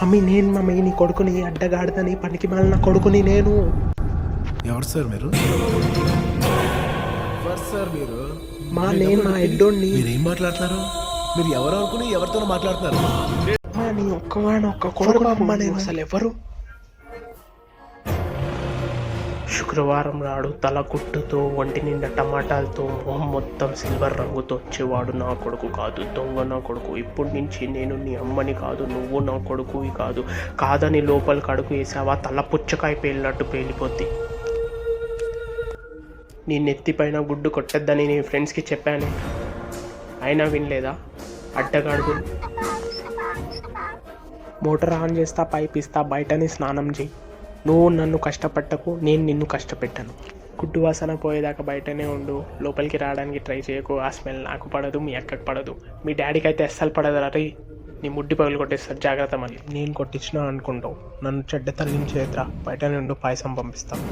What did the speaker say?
Mummy నీ కొడుకుని అడ్డగాడిదని పనికి మాలిన కొడుకుని నేను. ఎవరు సార్ మీరు? ఎవరు సార్ మీరు? నేను మా ఎడ్డోడిని. మీరేం మాట్లాడుతున్నారు? మీరు ఎవరు అనుకుని ఎవరితోనో మాట్లాడుతున్నారు? నీ ఒక్క కొడుకు అమ్మ, నేను అసలు ఎవరు? శుక్రవారం నాడు తల గుట్టుతో, ఒంటి నిండా టమాటాలతో, మొహం మొత్తం సిల్వర్ రంగుతో వచ్చేవాడు నా కొడుకు కాదు, దొంగ నా కొడుకు. ఇప్పటి నుంచి నేను నీ అమ్మని కాదు, నువ్వు నా కొడుకువి కాదు. కాదని లోపలికి అడుగు వేసావా తల పుచ్చకాయ పేలినట్టు పేలిపోద్ది. నీ నెత్తిపైన గుడ్డు కొట్టద్దని నీ ఫ్రెండ్స్కి చెప్పాను, అయినా వినలేదా? అడ్డగాడుగు. మోటార్ ఆన్ చేస్తా, పైప్ ఇస్తా, బయటని స్నానం చేయి. నువ్వు నన్ను కష్టపెట్టకు, నేను నిన్ను కష్టపెట్టాను. గుడ్డు వాసన పోయేదాకా బయటనే ఉండు, లోపలికి రావడానికి ట్రై చేయకు. ఆ స్మెల్ నాకు పడదు, మీ అక్కకు పడదు, మీ డాడీకి అయితే అస్సలు పడదు. రే, నీ ముడ్డి పగులు కొట్టేస్తారు, జాగ్రత్త. మళ్ళీ నేను కొట్టించినా అనుకుంటావు. నన్ను చెడ్డ తల్లిని చేద్రా, బయటనే ఉండు, పాయసం పంపిస్తాను.